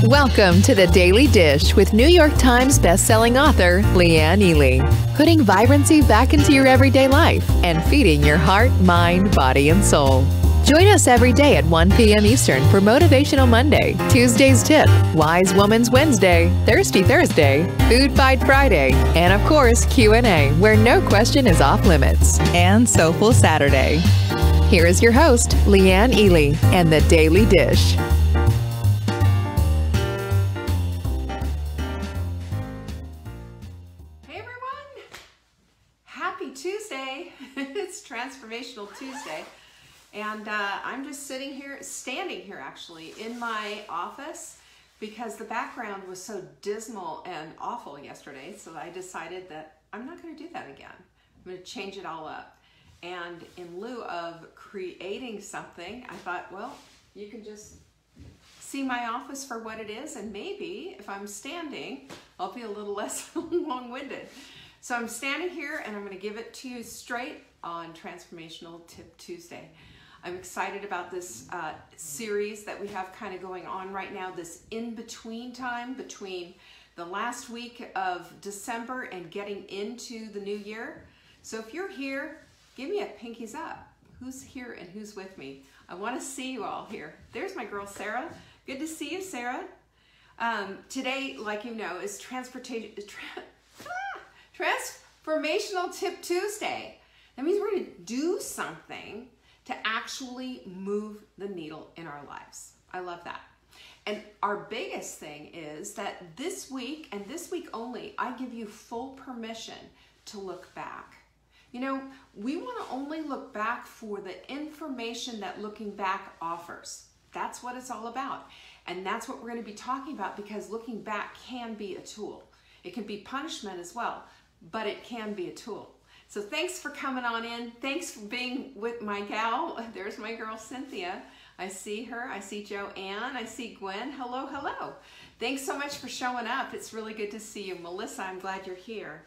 Welcome to the Daily Dish with New York Times bestselling author Leanne Ely. Putting vibrancy back into your everyday life and feeding your heart, mind, body, and soul. Join us every day at 1 p.m. Eastern for Motivational Monday, Tuesday's Tip, Wise Woman's Wednesday, Thirsty Thursday, Food Fight Friday, and of course Q&A, where no question is off limits, and Soulful Saturday. Here is your host, Leanne Ely, and the Daily Dish. Happy Tuesday. It's Transformational Tuesday. And I'm just standing here actually in my office because the background was so dismal and awful yesterday. So I decided that I'm not going to do that again. I'm going to change it all up. And in lieu of creating something, I thought, well, you can just see my office for what it is. And maybe if I'm standing, I'll be a little less long-winded. So I'm standing here and I'm going to give it to you straight on Transformational Tip Tuesday. I'm excited about this series that we have kind of going on right now, this in-between time between the last week of December and getting into the new year. So if you're here, give me a pinkies up. Who's here and who's with me? I want to see you all here. There's my girl, Sarah. Good to see you, Sarah. Today, like you know, is Transformational Tip Tuesday. That means we're going to do something to actually move the needle in our lives. I love that. And our biggest thing is that this week, and this week only, I give you full permission to look back. You know, we want to only look back for the information that looking back offers. That's what it's all about. And that's what we're going to be talking about, because looking back can be a tool. It can be punishment as well, but it can be a tool. So thanks for coming on in. Thanks for being with my gal. There's my girl, Cynthia. I see her. I see Joanne. I see Gwen. Hello, hello. Thanks so much for showing up. It's really good to see you. Melissa, I'm glad you're here.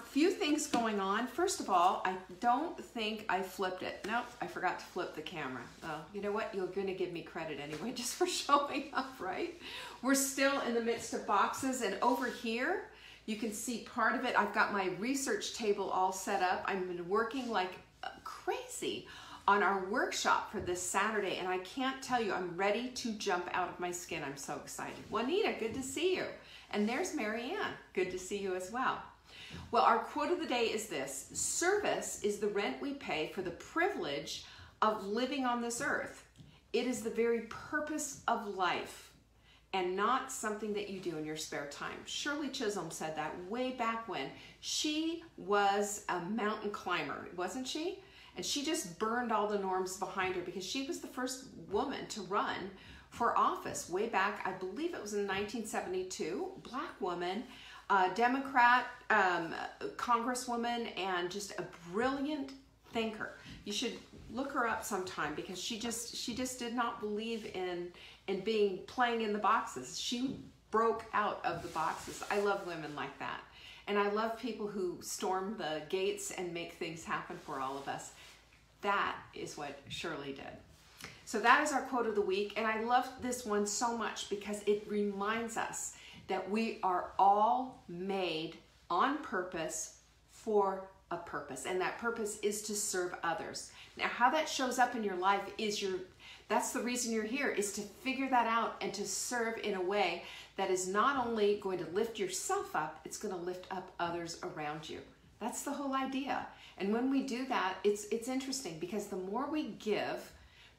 Few things going on. First of all, I don't think I flipped it. Nope, I forgot to flip the camera. Oh, you know what? You're going to give me credit anyway, just for showing up, right? We're still in the midst of boxes, and over here, you can see part of it. I've got my research table all set up. I've been working like crazy on our workshop for this Saturday, and I can't tell you, I'm ready to jump out of my skin. I'm so excited. Juanita, good to see you. And there's Marianne. Good to see you as well. Well, our quote of the day is this: service is the rent we pay for the privilege of living on this earth. It is the very purpose of life, and not something that you do in your spare time. Shirley Chisholm said that way back when. She was a mountain climber, wasn't she? And she just burned all the norms behind her because she was the first woman to run for office way back, I believe it was in 1972, black woman, Democrat, congresswoman, and just a brilliant thinker. You should look her up sometime because she just did not believe in playing in the boxes. She broke out of the boxes. I love women like that. And I love people who storm the gates and make things happen for all of us. That is what Shirley did. So that is our quote of the week. And I love this one so much because it reminds us that we are all made on purpose for a purpose. And that purpose is to serve others. Now, how that shows up in your life is that's the reason you're here, is to figure that out and to serve in a way that is not only going to lift yourself up, it's going to lift up others around you. That's the whole idea. And when we do that, it's interesting because the more we give,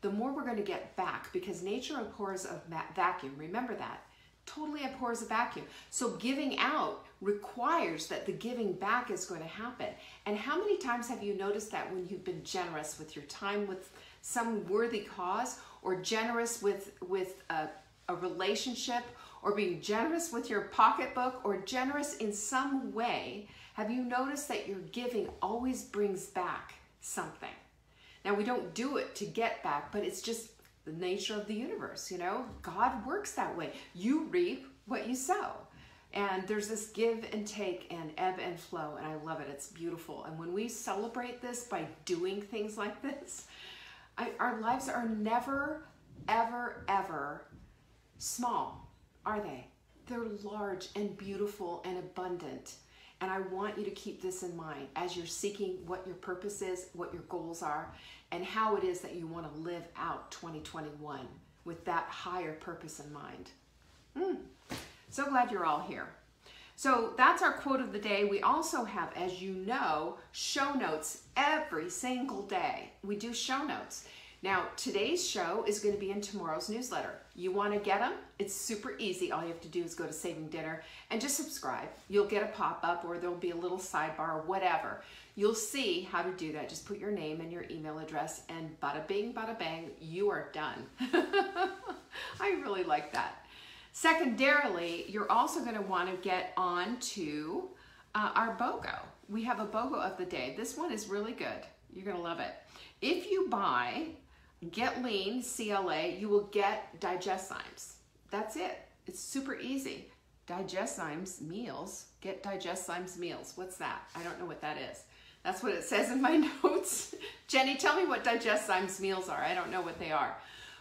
the more we're going to get back, because nature abhors a vacuum. Remember that. Totally abhors a vacuum. So giving out requires that the giving back is going to happen. And how many times have you noticed that when you've been generous with your time with some worthy cause, or generous with a relationship, or being generous with your pocketbook, or generous in some way, have you noticed that your giving always brings back something? Now, we don't do it to get back, but it's just the nature of the universe, you know? God works that way. You reap what you sow. And there's this give and take and ebb and flow, and I love it. It's beautiful. And when we celebrate this by doing things like this, our lives are never, ever, ever small. Are they? They're large and beautiful and abundant. And I want you to keep this in mind as you're seeking what your purpose is, what your goals are, and how it is that you want to live out 2021 with that higher purpose in mind. So glad you're all here. So that's our quote of the day. We also have, as you know, show notes every single day. We do show notes. Now, today's show is going to be in tomorrow's newsletter. You want to get them? It's super easy. All you have to do is go to Saving Dinner and just subscribe. You'll get a pop-up, or there'll be a little sidebar or whatever. You'll see how to do that. Just put your name and your email address, and bada bing, bada bang, you are done. I really like that. Secondarily, you're also going to want to get on to our BOGO. We have a BOGO of the day. This one is really good. You're going to love it. If you buy Get Lean CLA, you will get Digestzymes. That's it. It's super easy. Digestzymes meals. Get Digestzymes meals. What's that? I don't know what that is. That's what it says in my notes. Jenny, tell me what Digestzymes meals are. I don't know what they are.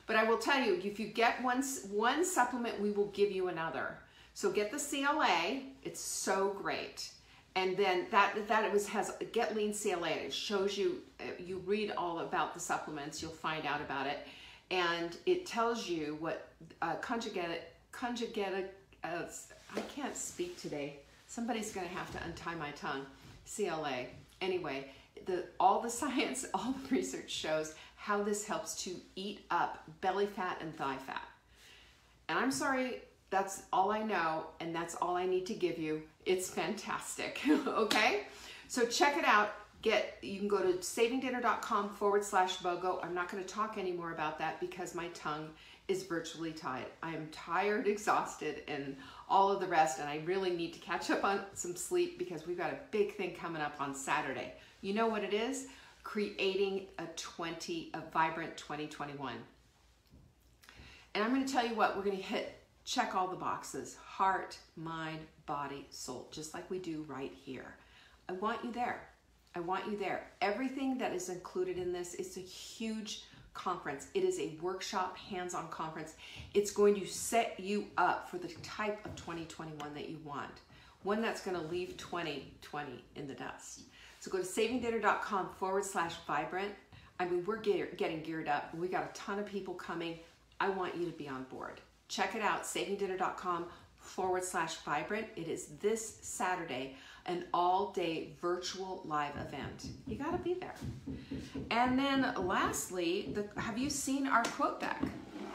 But I will tell you, if you get one supplement, we will give you another. So get the CLA. It's so great. And then has Get Lean CLA. It shows you, you read all about the supplements, you'll find out about it. And it tells you what I can't speak today. Somebody's gonna have to untie my tongue. CLA. Anyway, all the science, all the research shows how this helps to eat up belly fat and thigh fat. And I'm sorry, that's all I know, and that's all I need to give you. It's fantastic, okay? So check it out. You can go to savingdinner.com/BOGO. I'm not gonna talk anymore about that because my tongue is virtually tied. I am tired, exhausted, and all of the rest, and I really need to catch up on some sleep because we've got a big thing coming up on Saturday. You know what it is? Creating a vibrant 2021. And I'm gonna tell you what, we're gonna check all the boxes: heart, mind, body, soul, just like we do right here. I want you there. I want you there. Everything that is included in this is a huge conference. It is a workshop, hands-on conference. It's going to set you up for the type of 2021 that you want. One that's going to leave 2020 in the dust. So go to savingdinner.com/vibrant. I mean, we're getting geared up. We got a ton of people coming. I want you to be on board. Check it out, savingdinner.com/vibrant. It is this Saturday, an all-day virtual live event. You got to be there. And then lastly, have you seen our quote deck?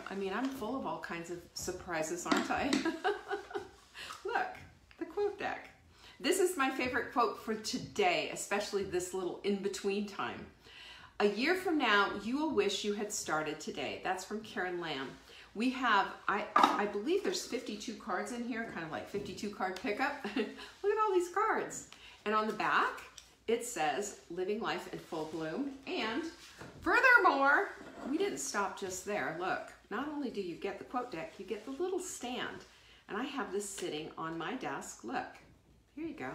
I mean, I'm full of all kinds of surprises, aren't I? Look, the quote deck. This is my favorite quote for today, especially this little in-between time. A year from now, you will wish you had started today. That's from Karen Lamb. We have, I believe there's 52 cards in here, kind of like 52 card pickup. Look at all these cards. And on the back, it says, living life in full bloom. And furthermore, we didn't stop just there. Look, not only do you get the quote deck, you get the little stand. And I have this sitting on my desk. Look, here you go.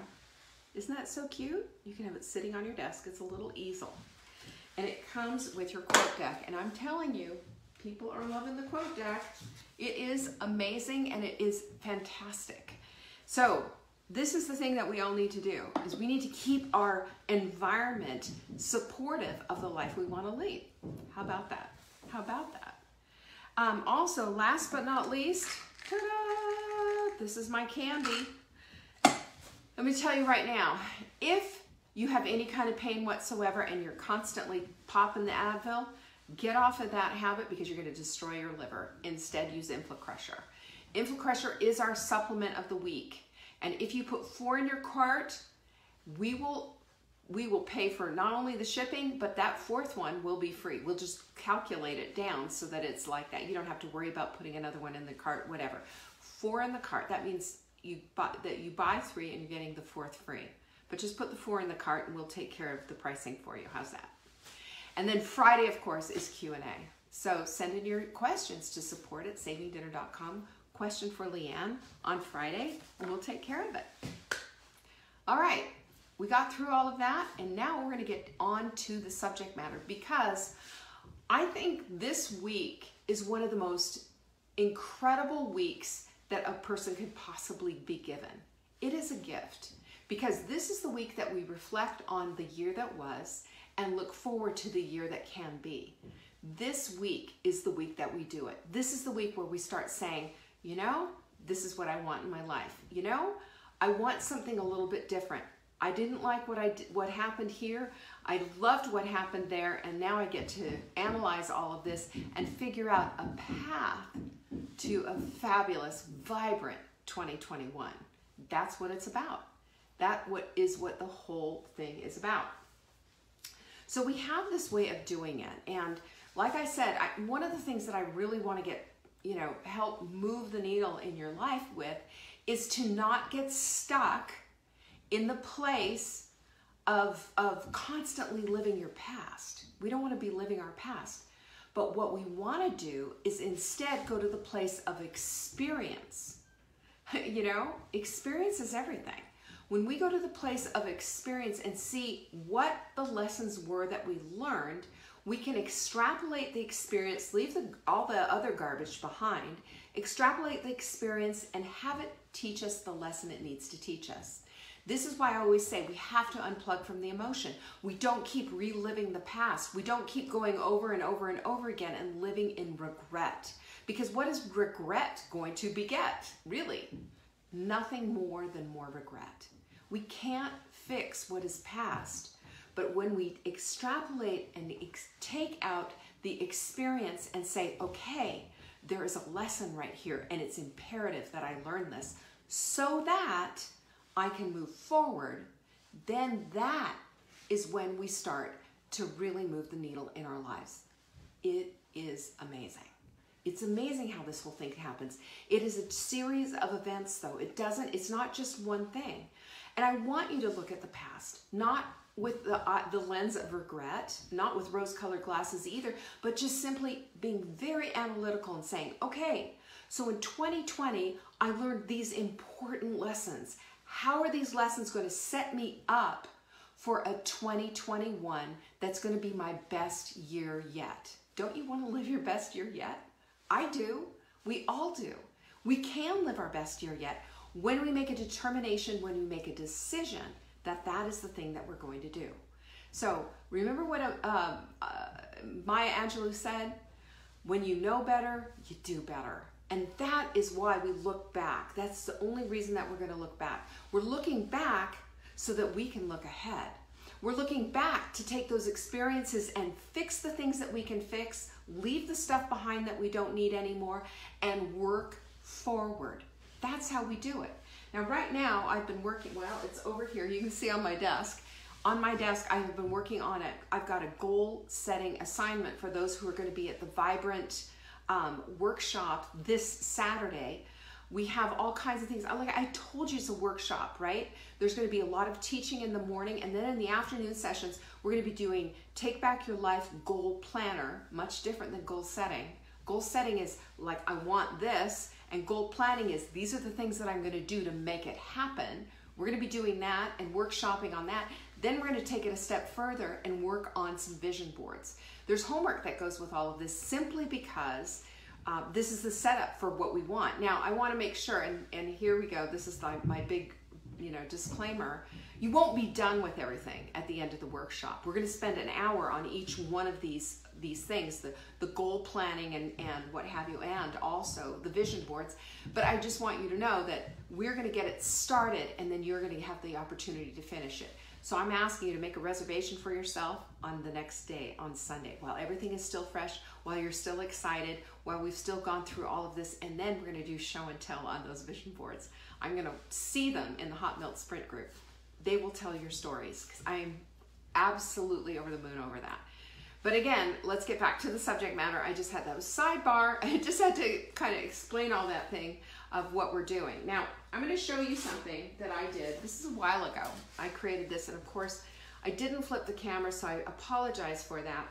Isn't that so cute? You can have it sitting on your desk. It's a little easel. And it comes with your quote deck. And I'm telling you, people are loving the quote deck. It is amazing and it is fantastic. So this is the thing that we all need to do, is we need to keep our environment supportive of the life we want to lead. How about that? How about that? Also, last but not least, ta-da! This is my candy. Let me tell you right now, if you have any kind of pain whatsoever and you're constantly popping the Advil, get off of that habit because you're going to destroy your liver. Instead, use InflaCrusher. InflaCrusher is our supplement of the week. And if you put 4 in your cart, we will pay for not only the shipping, but that 4th one will be free. We'll just calculate it down so that it's like that. You don't have to worry about putting another one in the cart, whatever. 4 in the cart. That means you buy 3 and you're getting the 4th free. But just put the 4 in the cart and we'll take care of the pricing for you. How's that? And then Friday, of course, is Q&A. So send in your questions to support@savingdinner.com. Question for Leanne on Friday, and we'll take care of it. All right, we got through all of that, and now we're going to get on to the subject matter, because I think this week is one of the most incredible weeks that a person could possibly be given. It is a gift, because this is the week that we reflect on the year that was and look forward to the year that can be. This week is the week that we do it. This is the week where we start saying, you know, this is what I want in my life. You know, I want something a little bit different. I didn't like what happened here. I loved what happened there, and now I get to analyze all of this and figure out a path to a fabulous, vibrant 2021. That's what it's about. That's what the whole thing is about. So we have this way of doing it, and like I said, one of the things that I really want to get, help move the needle in your life with is to not get stuck in the place of constantly living your past. We don't want to be living our past. But what we want to do is instead go to the place of experience. Experience is everything. When we go to the place of experience and see what the lessons were that we learned, we can extrapolate the experience, leave all the other garbage behind, extrapolate the experience, and have it teach us the lesson it needs to teach us. This is why I always say we have to unplug from the emotion. We don't keep reliving the past. We don't keep going over and over and over again and living in regret. Because what is regret going to beget? Really, nothing more than more regret. We can't fix what is past, but when we extrapolate and take out the experience and say, okay, there is a lesson right here, and it's imperative that I learn this so that I can move forward, then that is when we start to really move the needle in our lives. It is amazing. It's amazing how this whole thing happens. It is a series of events, though. It's not just one thing. And I want you to look at the past, not with the lens of regret, not with rose-colored glasses either, but just simply being very analytical and saying, okay, so in 2020, I learned these important lessons. How are these lessons going to set me up for a 2021 that's going to be my best year yet? Don't you want to live your best year yet? I do. We all do. We can live our best year yet when we make a determination, when we make a decision that that is the thing that we're going to do. So remember what Maya Angelou said? When you know better, you do better. And that is why we look back. That's the only reason that we're going to look back. We're looking back so that we can look ahead. We're looking back to take those experiences and fix the things that we can fix, leave the stuff behind that we don't need anymore, and work forward. That's how we do it. Now, right now, I've been working, well, it's over here. You can see on my desk. On my desk, I have been working on it. I've got a goal-setting assignment for those who are going to be at the Vibrant workshop this Saturday. We have all kinds of things. Like I told you, it's a workshop, right? There's going to be a lot of teaching in the morning, and then in the afternoon sessions, we're going to be doing Take Back Your Life Goal Planner, much different than goal setting. Goal setting is like, I want this, and goal planning is, these are the things that I'm going to do to make it happen. We're going to be doing that and workshopping on that. Then we're going to take it a step further and work on some vision boards. There's homework that goes with all of this simply because this is the setup for what we want. Now, I want to make sure, and here we go, this is my big disclaimer. You won't be done with everything at the end of the workshop. We're going to spend an hour on each one of these things, the goal planning and what have you, and also the vision boards. But I just want you to know that we're going to get it started, and then you're going to have the opportunity to finish it. So I'm asking you to make a reservation for yourself on the next day, on Sunday, while everything is still fresh, while you're still excited, while we've still gone through all of this, and then we're going to do show and tell on those vision boards. I'm going to see them in the Hot Milk Sprint group. They will tell your stories, because I am absolutely over the moon over that. But again, let's get back to the subject matter. I just had that sidebar. I just had to kind of explain all that thing of what we're doing. Now, I'm going to show you something that I did. This is a while ago. I created this, and of course, I didn't flip the camera, so I apologize for that.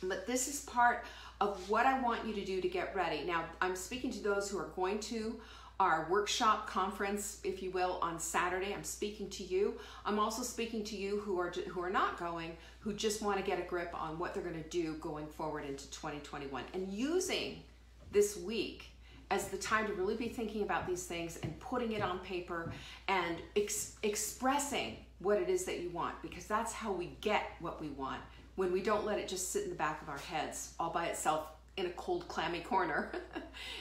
But this is part of what I want you to do to get ready. Now, I'm speaking to those who are going to our workshop conference, if you will, on Saturday. I'm speaking to you. I'm also speaking to you who are not going, who just want to get a grip on what they're going to do going forward into 2021, and using this week as the time to really be thinking about these things and putting it on paper and expressing what it is that you want, because that's how we get what we want, when we don't let it just sit in the back of our heads all by itself in a cold, clammy corner.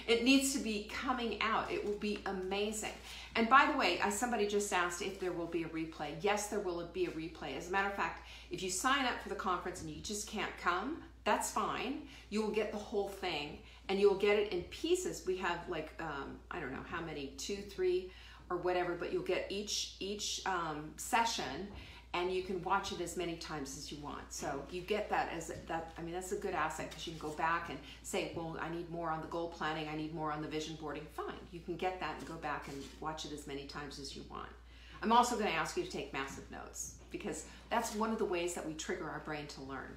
It needs to be coming out. It will be amazing. And by the way, somebody just asked if there will be a replay. Yes, there will be a replay. As a matter of fact, if you sign up for the conference and you just can't come, that's fine. You will get the whole thing, and you will get it in pieces. We have like, I don't know how many, 2, 3, or whatever, but you'll get each session, and you can watch it as many times as you want. So you get that as that. I mean, that's a good asset, because you can go back and say, well, I need more on the goal planning, I need more on the vision boarding. Fine, you can get that and go back and watch it as many times as you want. I'm also going to ask you to take massive notes, because that's one of the ways that we trigger our brain to learn.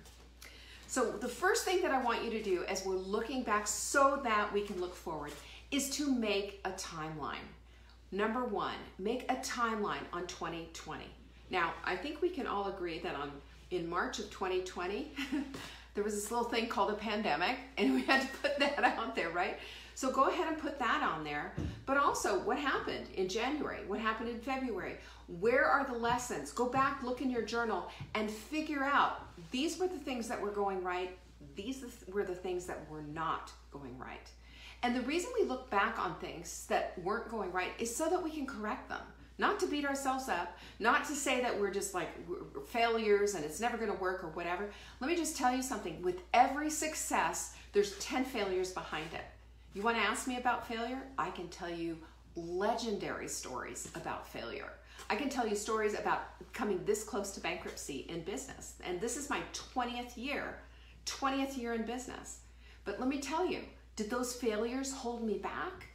So the first thing that I want you to do as we're looking back so that we can look forward is to make a timeline. Number 1, make a timeline on 2020. Now, I think we can all agree that in March of 2020, there was this little thing called a pandemic, and we had to put that out there, right? So go ahead and put that on there. But also, what happened in January? What happened in February? Where are the lessons? Go back, look in your journal, and figure out, these were the things that were going right, these were the things that were not going right. And the reason we look back on things that weren't going right is so that we can correct them. Not to beat ourselves up, not to say that we're just like we're failures and it's never going to work or whatever. Let me just tell you something. With every success, there's 10 failures behind it. You want to ask me about failure? I can tell you legendary stories about failure. I can tell you stories about coming this close to bankruptcy in business. And this is my 20th year in business. But let me tell you, did those failures hold me back?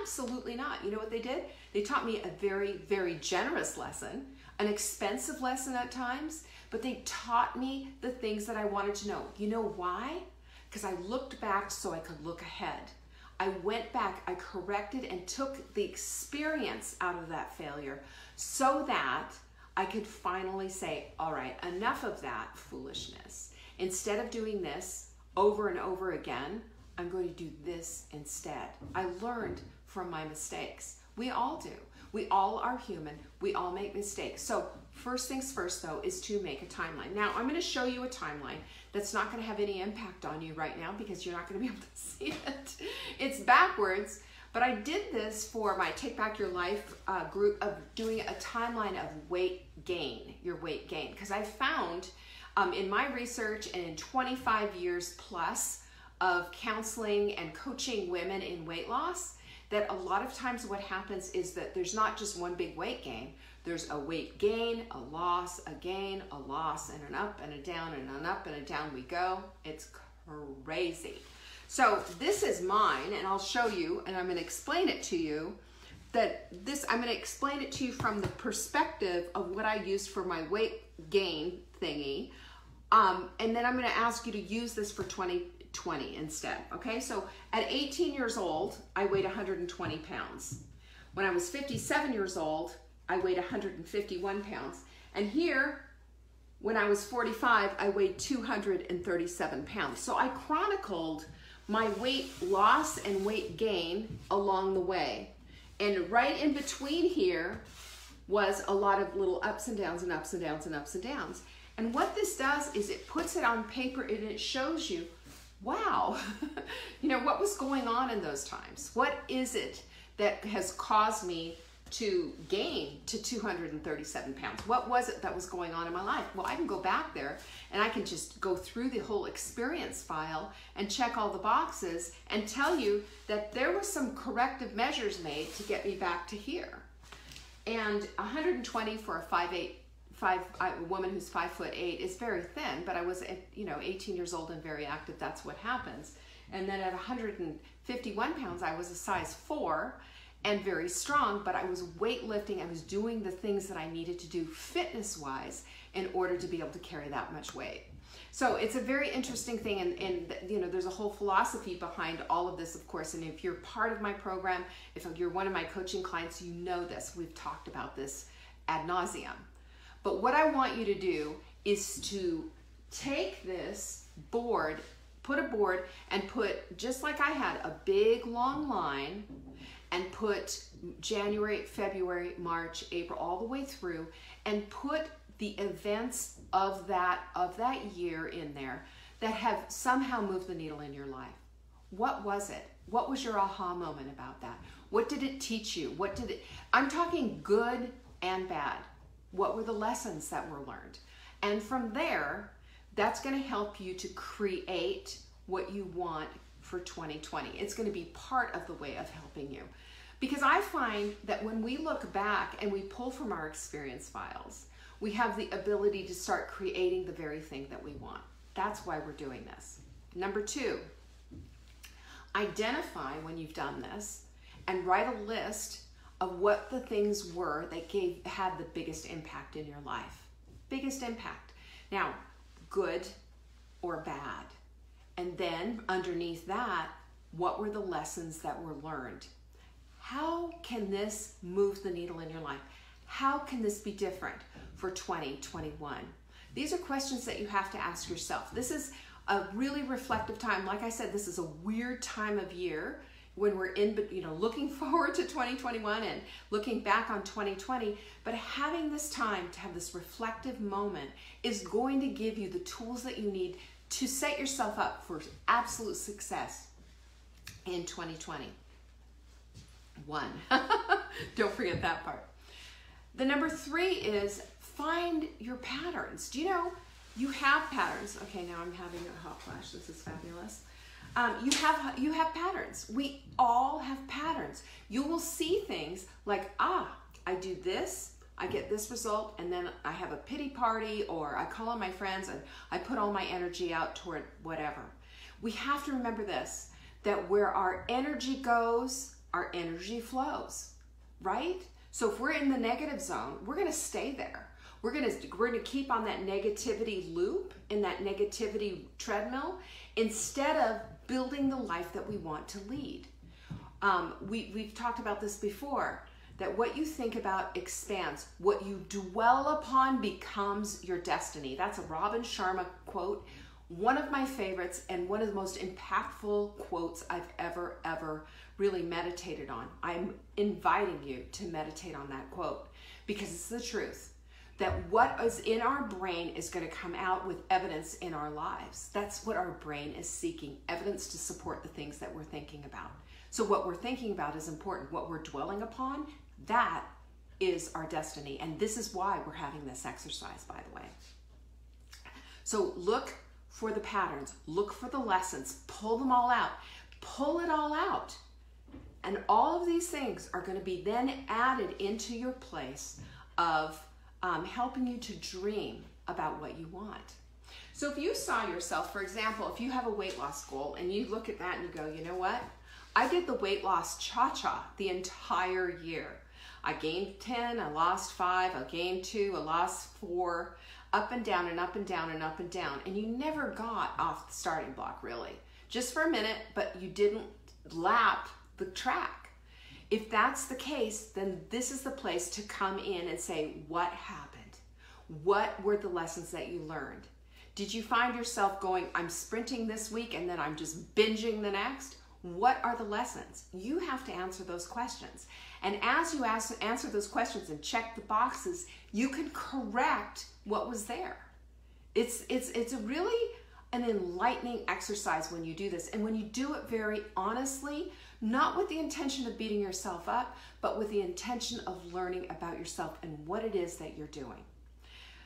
Absolutely not. You know what they did? They taught me a very, very generous lesson, an expensive lesson at times, but they taught me the things that I wanted to know. You know why? Because I looked back so I could look ahead. I went back, I corrected and took the experience out of that failure so that I could finally say, all right, enough of that foolishness. Instead of doing this over and over again, I'm going to do this instead. I learned from my mistakes. We all do. We all are human. We all make mistakes. So first things first, though, is to make a timeline. Now, I'm going to show you a timeline that's not going to have any impact on you right now because you're not going to be able to see it. It's backwards, but I did this for my Take Back Your Life group of doing a timeline of weight gain, your weight gain, because I found in my research and in 25 years plus of counseling and coaching women in weight loss, that a lot of times what happens is that there's not just one big weight gain. There's a weight gain, a loss, a gain, a loss, and an up and a down and an up and a down we go. It's crazy. So this is mine, and I'll show you, and I'm going to explain it to you, I'm going to explain it to you from the perspective of what I used for my weight gain thingy, and then I'm going to ask you to use this for 2020 instead, okay? So at 18 years old, I weighed 120 pounds. When I was 57 years old, I weighed 151 pounds. And here, when I was 45, I weighed 237 pounds. So I chronicled my weight loss and weight gain along the way. And right in between here was a lot of little ups and downs and ups and downs and ups and downs. And what this does is it puts it on paper and it shows you, wow, you know, what was going on in those times? What is it that has caused me to gain to 237 pounds? What was it that was going on in my life? Well, I can go back there and I can just go through the whole experience file and check all the boxes and tell you that there was some corrective measures made to get me back to here. And 120 for a woman who's 5'8" is very thin, but I was, 18 years old and very active. That's what happens. And then at 151 pounds, I was a size 4 and very strong, but I was weightlifting. I was doing the things that I needed to do fitness-wise in order to be able to carry that much weight. So it's a very interesting thing, and there's a whole philosophy behind all of this, of course, and if you're part of my program, if you're one of my coaching clients, you know this. We've talked about this ad nauseum. But what I want you to do is to take this board put a board and put, just like I had, a big long line, and put January, February, March, April, all the way through, and put the events of that year in there that have somehow moved the needle in your life. What was it? What was your aha moment about that? What did it teach you? I'm talking good and bad. What were the lessons that were learned? And from there, that's going to help you to create what you want for 2020. It's going to be part of the way of helping you. Because I find that when we look back and we pull from our experience files, we have the ability to start creating the very thing that we want. That's why we're doing this. Number 2, identify when you've done this and write a list of what the things were that had the biggest impact in your life. Biggest impact. Now, good or bad. And then underneath that, what were the lessons that were learned? How can this move the needle in your life? How can this be different for 2021? These are questions that you have to ask yourself. This is a really reflective time. Like I said, this is a weird time of year when we're looking forward to 2021 and looking back on 2020, but having this time to have this reflective moment is going to give you the tools that you need to set yourself up for absolute success in 2020. 1. Don't forget that part. The number 3 is find your patterns. Do you know you have patterns? Okay, now I'm having a hot flash. This is fabulous. You have patterns. We all have patterns. You will see things like, I do this, I get this result, and then I have a pity party, or I call on my friends and I put all my energy out toward whatever. We have to remember this, that where our energy goes, our energy flows, right? So if we're in the negative zone, we're going to stay there. We're going to keep on that negativity loop, in that negativity treadmill, instead of building the life that we want to lead. We've talked about this before, that what you think about expands. What you dwell upon becomes your destiny. That's a Robin Sharma quote. One of my favorites and one of the most impactful quotes I've ever really meditated on. I'm inviting you to meditate on that quote because it's the truth. That what is in our brain is going to come out with evidence in our lives. That's what our brain is seeking, evidence to support the things that we're thinking about. So what we're thinking about is important. What we're dwelling upon, that is our destiny. And this is why we're having this exercise, by the way. So look for the patterns, look for the lessons, pull them all out, pull it all out. And all of these things are going to be then added into your place of helping you to dream about what you want. So if you saw yourself, for example, if you have a weight loss goal and you look at that and you go, you know what? I did the weight loss cha-cha the entire year. I gained 10, I lost 5, I gained 2, I lost 4, up and down and up and down and up and down. And you never got off the starting block, really. Just for a minute, but you didn't lap the track. If that's the case, then this is the place to come in and say, what happened? What were the lessons that you learned? Did you find yourself going, I'm sprinting this week and then I'm just binging the next? What are the lessons? You have to answer those questions. And as you answer those questions and check the boxes, you can correct what was there. It's a really an enlightening exercise when you do this. And when you do it very honestly, not with the intention of beating yourself up, but with the intention of learning about yourself and what it is that you're doing.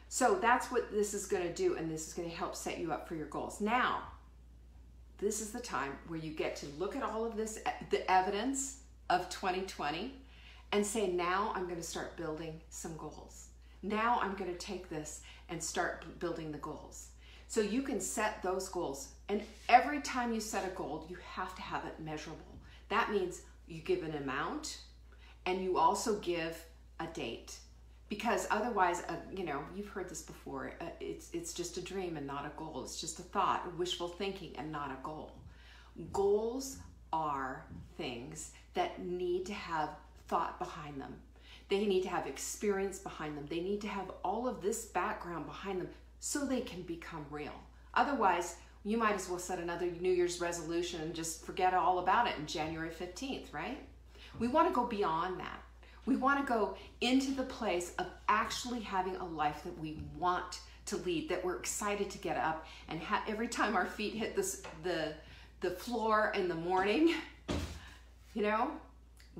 So that's what this is going to do, and this is going to help set you up for your goals. Now, this is the time where you get to look at all of this, the evidence of 2020, and say, now I'm going to start building some goals. Now I'm going to take this and start building the goals. So you can set those goals, and every time you set a goal, you have to have it measurable. That means you give an amount and you also give a date, because otherwise, you've heard this before, it's just a dream and not a goal. It's just a thought, wishful thinking and not a goal. Goals are things that need to have thought behind them. They need to have experience behind them. They need to have all of this background behind them so they can become real. Otherwise, you might as well set another New Year's resolution and just forget all about it in January 15th, right? We want to go beyond that. We want to go into the place of actually having a life that we want to lead, that we're excited to get up and every time our feet hit the floor in the morning, you know,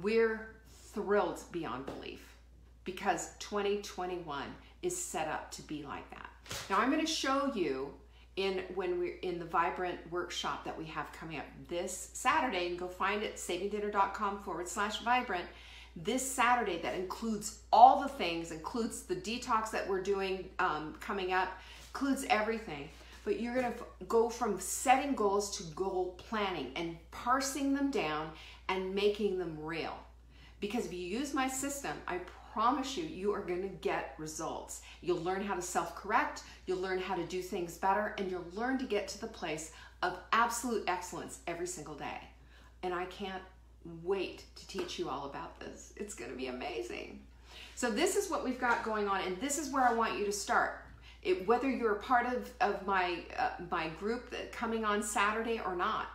we're thrilled beyond belief because 2021 is set up to be like that. Now I'm going to show you when we're in the Vibrant workshop that we have coming up this Saturday. You can go find it, savingdinner.com/vibrant. This Saturday, that includes all the things, includes the detox that we're doing coming up, includes everything. But you're going to go from setting goals to goal planning and parsing them down and making them real. Because if you use my system, I promise you, you are going to get results. You'll learn how to self-correct, you'll learn how to do things better, and you'll learn to get to the place of absolute excellence every single day. And I can't wait to teach you all about this. It's going to be amazing. So this is what we've got going on, and this is where I want you to start. Whether you're a part of my group that coming on Saturday or not,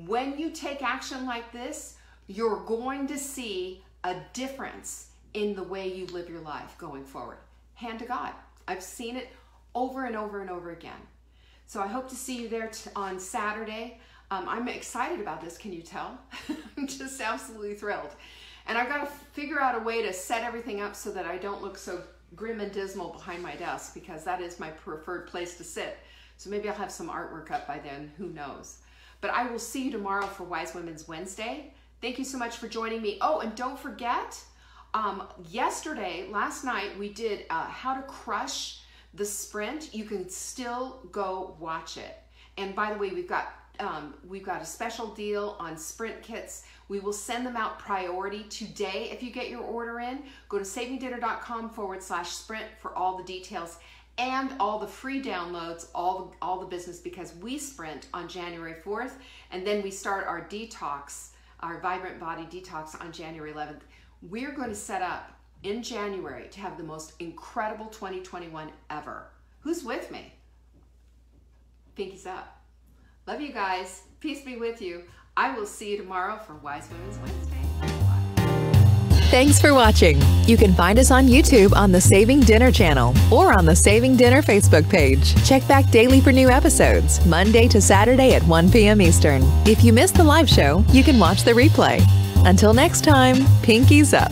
when you take action like this, you're going to see a difference in the way you live your life going forward. Hand to God. I've seen it over and over and over again. So I hope to see you there on Saturday. I'm excited about this, can you tell? I'm just absolutely thrilled. And I've got to figure out a way to set everything up so that I don't look so grim and dismal behind my desk, because that is my preferred place to sit. So maybe I'll have some artwork up by then, who knows. But I will see you tomorrow for Wise Women's Wednesday. Thank you so much for joining me. Oh, and don't forget, last night, we did how to crush the sprint. You can still go watch it. And by the way, we've got a special deal on sprint kits. We will send them out priority today. If you get your order in, go to savingdinner.com/sprint for all the details and all the free downloads, all the business, because we sprint on January 4th, and then we start our detox, our Vibrant Body Detox on January 11th. We're going to set up in January to have the most incredible 2021 ever. Who's with me? Pinkies up. Love you guys. Peace be with you. I will see you tomorrow for Wise Women's Wednesday. Thanks for watching. You can find us on YouTube on the Saving Dinner channel or on the Saving Dinner Facebook page. Check back daily for new episodes, Monday to Saturday at 1 p.m. Eastern. If you missed the live show, you can watch the replay. Until next time, pinkies up.